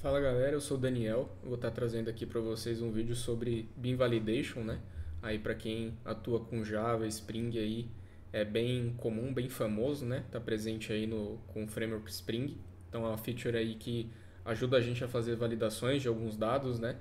Fala galera, eu sou o Daniel. Eu vou estar trazendo aqui para vocês um vídeo sobre Bean Validation, né? Aí para quem atua com Java, Spring aí é bem comum, bem famoso, né? Tá presente aí com o framework Spring. Então é uma feature aí que ajuda a gente a fazer validações de alguns dados, né?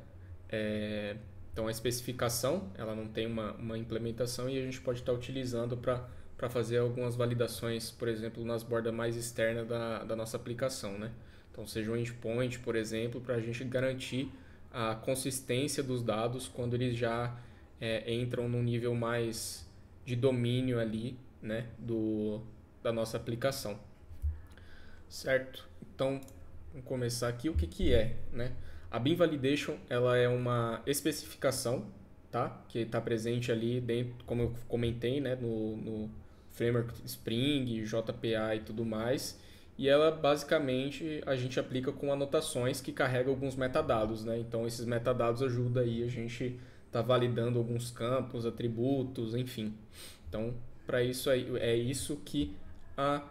Então a especificação, ela não tem uma implementação e a gente pode estar utilizando para fazer algumas validações, por exemplo, nas bordas mais externas da nossa aplicação, né? Então, seja um endpoint, por exemplo, para a gente garantir a consistência dos dados quando eles já entram num nível mais de domínio ali, né, da nossa aplicação. Certo? Então, vamos começar aqui. O que é, né? A Bean Validation, ela é uma especificação, tá? Que está presente ali dentro, como eu comentei, né, no framework Spring, JPA e tudo mais. E ela basicamente a gente aplica com anotações que carregam alguns metadados, né? Então esses metadados ajudam aí a gente tá validando alguns campos, atributos, enfim. Então, para isso aí é isso que a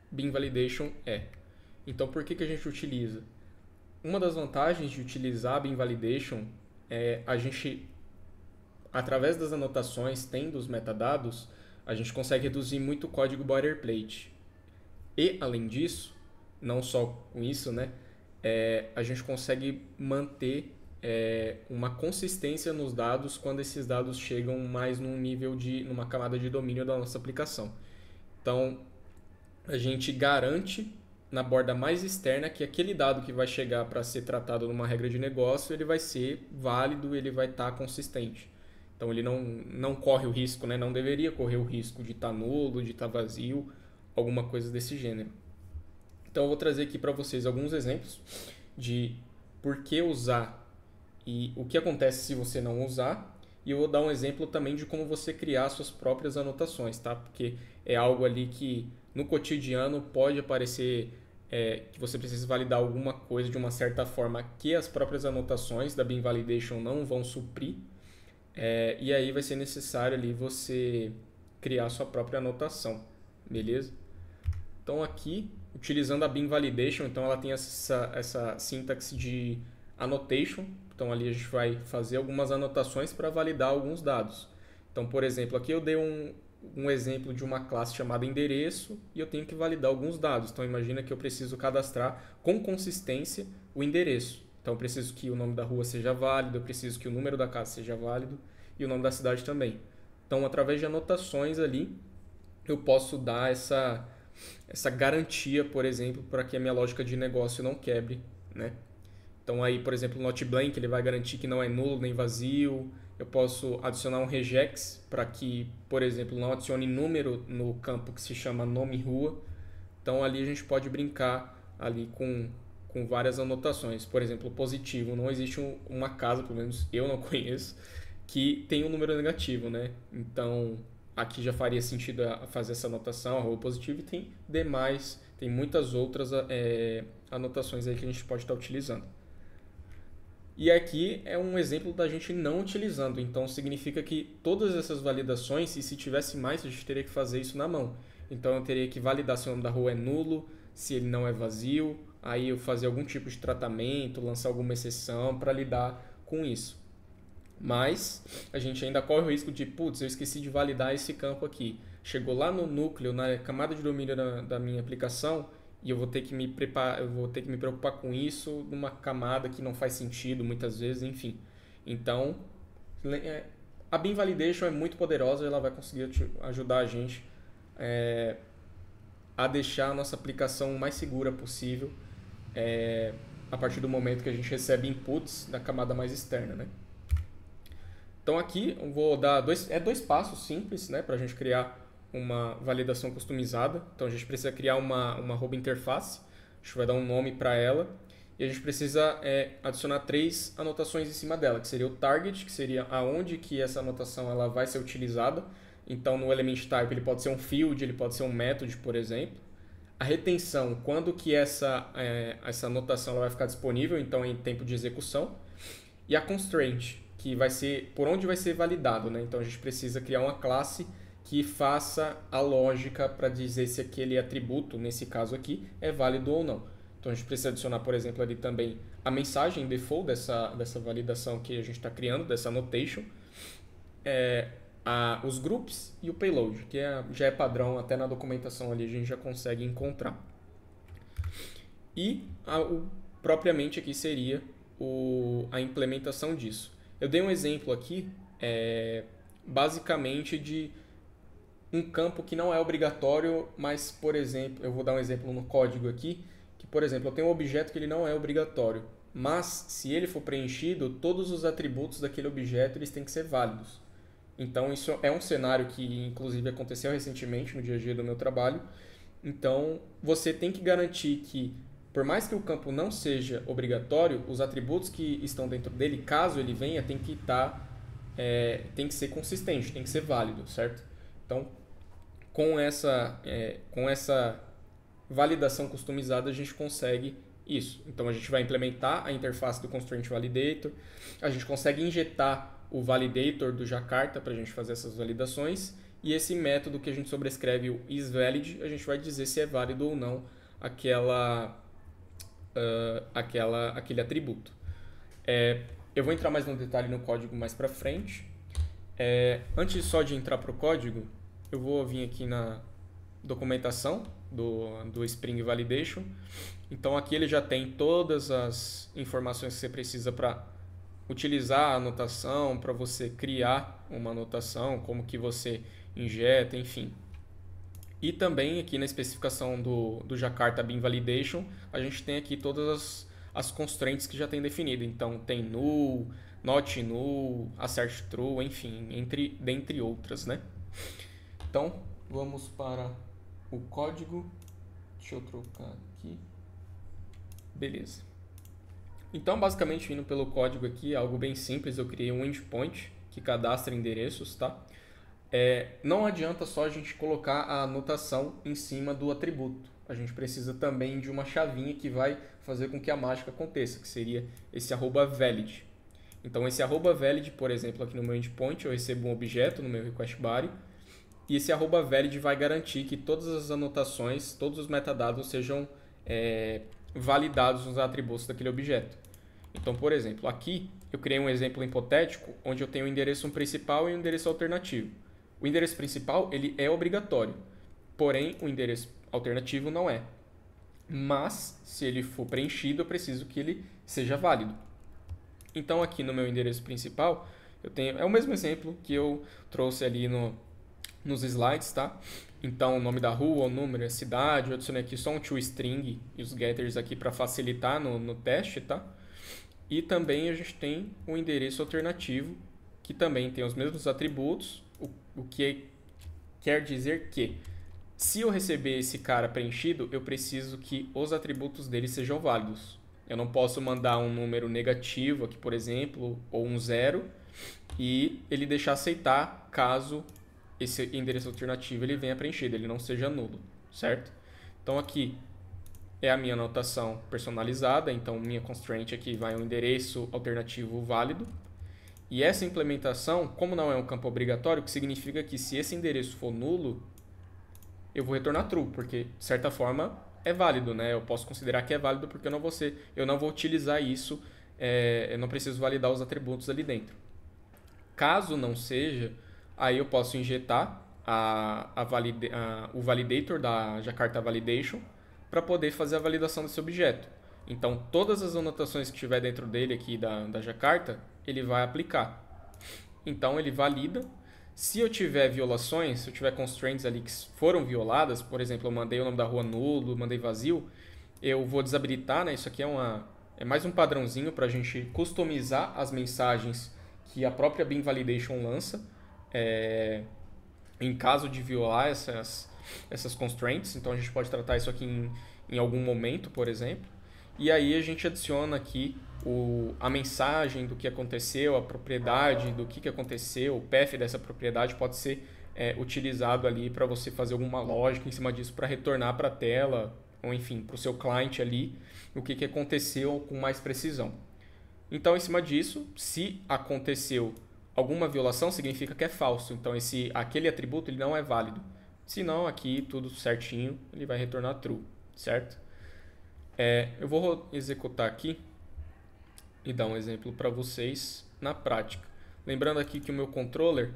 Bean Validation é. Então, por que a gente utiliza? Uma das vantagens de utilizar a Bean Validation é a gente, através das anotações, tendo os metadados, a gente consegue reduzir muito o código boilerplate. E, além disso, não só com isso, né, a gente consegue manter uma consistência nos dados quando esses dados chegam mais numa camada de domínio da nossa aplicação. Então, a gente garante na borda mais externa que aquele dado que vai chegar para ser tratado numa regra de negócio, ele vai ser válido, ele vai estar consistente. Então ele não corre o risco, né? Não deveria correr o risco de estar nulo, de estar vazio, alguma coisa desse gênero. Então eu vou trazer aqui para vocês alguns exemplos de por que usar e o que acontece se você não usar. E eu vou dar um exemplo também de como você criar suas próprias anotações, tá? Porque é algo ali que no cotidiano pode aparecer que você precisa validar alguma coisa de uma certa forma que as próprias anotações da Bean Validation não vão suprir. E aí vai ser necessário ali você criar sua própria anotação, beleza? Então aqui, utilizando a Bean Validation, então ela tem essa sintaxe de annotation. Então ali a gente vai fazer algumas anotações para validar alguns dados. Então, por exemplo, aqui eu dei um exemplo de uma classe chamada endereço e eu tenho que validar alguns dados. Então imagina que eu preciso cadastrar com consistência o endereço. Então eu preciso que o nome da rua seja válido, eu preciso que o número da casa seja válido e o nome da cidade também. Então, através de anotações ali, eu posso dar essa garantia, por exemplo, para que a minha lógica de negócio não quebre, né? Então aí, por exemplo, o not blank ele vai garantir que não é nulo nem vazio. Eu posso adicionar um regex para que, por exemplo, não adicione número no campo que se chama nome rua. Então ali a gente pode brincar ali com várias anotações. Por exemplo, positivo. Não existe uma casa, pelo menos eu não conheço, que tem um número negativo, né? Então aqui já faria sentido fazer essa anotação, arroba positivo, e tem demais, tem muitas outras anotações aí que a gente pode estar utilizando. E aqui é um exemplo da gente não utilizando, então significa que todas essas validações, e se tivesse mais, a gente teria que fazer isso na mão. Então eu teria que validar se o nome da rua é nulo, se ele não é vazio, aí eu fazer algum tipo de tratamento, lançar alguma exceção para lidar com isso. Mas a gente ainda corre o risco de, putz, eu esqueci de validar esse campo aqui. Chegou lá no núcleo, na camada de domínio da minha aplicação, e eu vou ter que me preparar, eu vou ter que me preocupar com isso numa camada que não faz sentido muitas vezes, enfim. Então, a Bean Validation é muito poderosa, ela vai conseguir ajudar a gente a deixar a nossa aplicação o mais segura possível a partir do momento que a gente recebe inputs da camada mais externa, né? Então aqui eu vou dar dois passos simples, né, para a gente criar uma validação customizada. Então a gente precisa criar uma arroba interface, a gente vai dar um nome para ela e a gente precisa adicionar 3 anotações em cima dela, que seria o target, que seria aonde que essa anotação ela vai ser utilizada. Então no element type ele pode ser um field, ele pode ser um method, por exemplo. A retenção, quando que essa anotação ela vai ficar disponível, então em tempo de execução. E a constraint, que vai ser por onde vai ser validado, né? Então a gente precisa criar uma classe que faça a lógica para dizer se aquele atributo, nesse caso aqui, é válido ou não. Então Então a gente precisa adicionar, por exemplo, ali também a mensagem default dessa validação que a gente está criando, dessa annotation, os groups e o payload, que já é padrão, até na documentação ali a gente já consegue encontrar. E propriamente aqui seria a implementação disso. Eu dei um exemplo aqui, basicamente de um campo que não é obrigatório, mas, por exemplo, eu vou dar um exemplo no código aqui, que, por exemplo, eu tenho um objeto que ele não é obrigatório, mas se ele for preenchido, todos os atributos daquele objeto eles têm que ser válidos. Então, isso é um cenário que, inclusive, aconteceu recentemente no dia a dia do meu trabalho. Então, você tem que garantir que, por mais que o campo não seja obrigatório, os atributos que estão dentro dele, caso ele venha, tem que ser consistente, tem que ser válido, certo? Então, com essa validação customizada, a gente consegue isso. Então, a gente vai implementar a interface do Constraint Validator, a gente consegue injetar o validator do Jakarta para a gente fazer essas validações, e esse método que a gente sobrescreve, o isValid, a gente vai dizer se é válido ou não aquele atributo. Eu vou entrar mais no detalhe no código mais para frente. Antes só de entrar para o código, eu vou vir aqui na documentação do Spring Validation. Então aqui ele já tem todas as informações que você precisa para utilizar a anotação, para você criar uma anotação, como que você injeta, enfim. E também aqui na especificação do Jakarta Bean Validation, a gente tem aqui todas as constraints que já tem definido. Então tem null, not null, assert true, enfim, dentre outras, né? Então, vamos para o código. Deixa eu trocar aqui. Beleza. Então, basicamente, indo pelo código aqui, algo bem simples, eu criei um endpoint que cadastra endereços, tá? Não adianta só a gente colocar a anotação em cima do atributo. A gente precisa também de uma chavinha que vai fazer com que a mágica aconteça, que seria esse @valid. Então, esse @valid, por exemplo, aqui no meu endpoint, eu recebo um objeto no meu request body, e esse @valid vai garantir que todas as anotações, todos os metadados sejam validados nos atributos daquele objeto. Então, por exemplo, aqui eu criei um exemplo hipotético onde eu tenho um endereço principal e um endereço alternativo. O endereço principal ele é obrigatório, porém o endereço alternativo não é. Mas, se ele for preenchido, eu preciso que ele seja válido. Então, aqui no meu endereço principal, é o mesmo exemplo que eu trouxe ali nos slides, tá? Então, o nome da rua, o número, a cidade, eu adicionei aqui só um toString e os getters aqui para facilitar no teste, tá? E também a gente tem um endereço alternativo, que também tem os mesmos atributos, o que quer dizer que, se eu receber esse cara preenchido, eu preciso que os atributos dele sejam válidos. Eu não posso mandar um número negativo aqui, por exemplo, ou um 0, e ele deixar aceitar caso esse endereço alternativo ele venha preenchido, ele não seja nulo, certo? Então aqui é a minha anotação personalizada, então minha constraint aqui vai um endereço alternativo válido. E essa implementação, como não é um campo obrigatório, que significa que se esse endereço for nulo, eu vou retornar true, porque de certa forma é válido, né? Eu posso considerar que é válido porque eu não vou utilizar isso, eu não preciso validar os atributos ali dentro. Caso não seja, aí eu posso injetar o validator da Jakarta Validation para poder fazer a validação desse objeto. Então, todas as anotações que tiver dentro dele aqui da Jakarta, ele vai aplicar. Então, ele valida. Se eu tiver violações, se eu tiver constraints ali que foram violadas, por exemplo, eu mandei o nome da rua nulo, mandei vazio, eu vou desabilitar, né? Isso aqui é mais um padrãozinho para a gente customizar as mensagens que a própria Bean Validation lança em caso de violar essas constraints. Então, a gente pode tratar isso aqui em algum momento, por exemplo. E aí a gente adiciona aqui a mensagem do que aconteceu, a propriedade do que aconteceu, o path dessa propriedade pode ser utilizado ali para você fazer alguma lógica em cima disso para retornar para a tela, ou enfim, para o seu cliente ali, o que aconteceu com mais precisão. Então, em cima disso, se aconteceu alguma violação, significa que é falso. Então, aquele atributo ele não é válido. Se não, aqui tudo certinho, ele vai retornar true, certo? Eu vou executar aqui e dar um exemplo para vocês na prática. Lembrando aqui que o meu controller...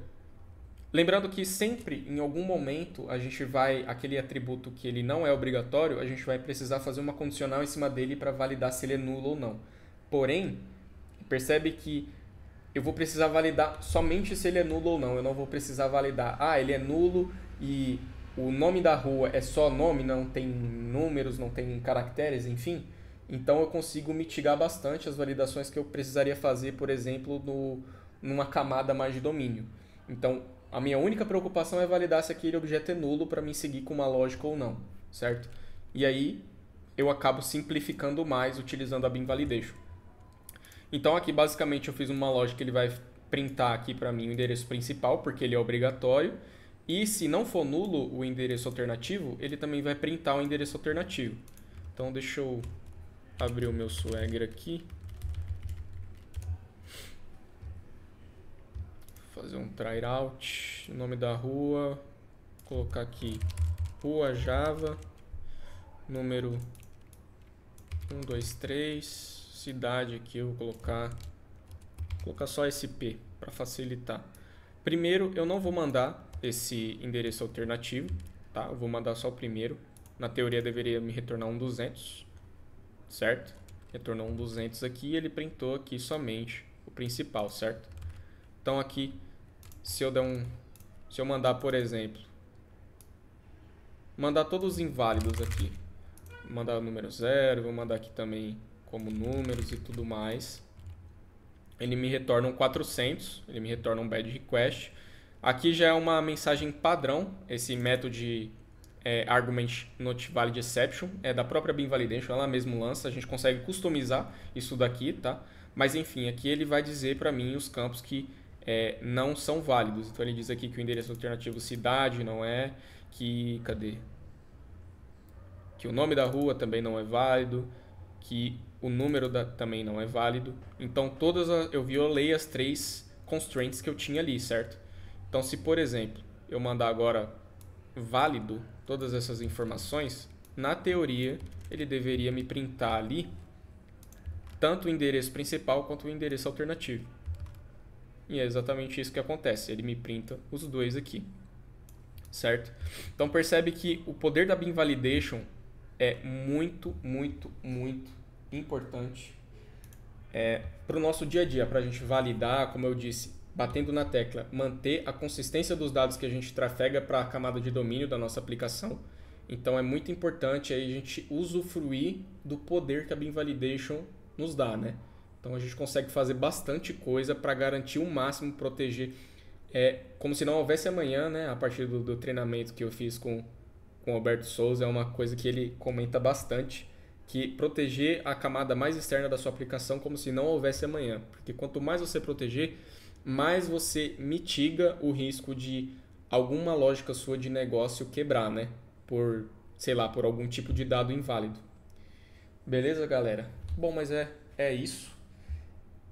Lembrando que sempre, em algum momento, a gente vai... Aquele atributo que ele não é obrigatório, a gente vai precisar fazer uma condicional em cima dele para validar se ele é nulo ou não. Porém, percebe que eu vou precisar validar somente se ele é nulo ou não. Eu não vou precisar validar, ele é nulo e o nome da rua é só nome, não tem números, não tem caracteres, enfim. Então eu consigo mitigar bastante as validações que eu precisaria fazer, por exemplo, numa camada mais de domínio. Então, a minha única preocupação é validar se aquele objeto é nulo para mim seguir com uma lógica ou não, certo? E aí eu acabo simplificando mais utilizando a Beam Validation. Então aqui basicamente eu fiz uma lógica que ele vai printar aqui para mim o endereço principal, porque ele é obrigatório. E se não for nulo o endereço alternativo, ele também vai printar o endereço alternativo. Então deixa eu abrir o meu Swagger aqui. Fazer um try out, o nome da rua, colocar aqui Rua Java, número 123, cidade aqui eu vou colocar só SP para facilitar. Primeiro eu não vou mandar esse endereço alternativo, tá? Eu vou mandar só o primeiro. Na teoria deveria me retornar um 200, certo? Retornou um 200 aqui e ele printou aqui somente o principal, certo? Então aqui, se eu mandar, por exemplo, mandar todos os inválidos aqui, vou mandar o número 0, vou mandar aqui também como números e tudo mais, ele me retorna um 400, ele me retorna um bad request. Aqui já é uma mensagem padrão, esse método de argument not valid exception, é da própria Beam Validation, ela mesmo lança, a gente consegue customizar isso daqui, tá? Mas enfim, aqui ele vai dizer para mim os campos que não são válidos. Então ele diz aqui que o endereço alternativo cidade não é, que o nome da rua também não é válido, que o número também não é válido. Então eu violei as 3 constraints que eu tinha ali, certo? Então se, por exemplo, eu mandar agora válido todas essas informações, na teoria ele deveria me printar ali tanto o endereço principal quanto o endereço alternativo. E é exatamente isso que acontece, ele me printa os dois aqui, certo? Então percebe que o poder da Beam Validation é muito, muito, muito importante para o nosso dia a dia, para a gente validar, como eu disse, batendo na tecla, manter a consistência dos dados que a gente trafega para a camada de domínio da nossa aplicação. Então é muito importante aí a gente usufruir do poder que a Beam Validation nos dá, né? Então a gente consegue fazer bastante coisa para garantir o máximo, proteger, como se não houvesse amanhã, né? A partir do treinamento que eu fiz com o Alberto Souza, é uma coisa que ele comenta bastante, que proteger a camada mais externa da sua aplicação como se não houvesse amanhã. Porque quanto mais você proteger, mais você mitiga o risco de alguma lógica sua de negócio quebrar, né? Por algum tipo de dado inválido. Beleza, galera? Bom, mas é isso.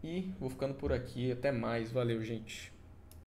E vou ficando por aqui. Até mais. Valeu, gente.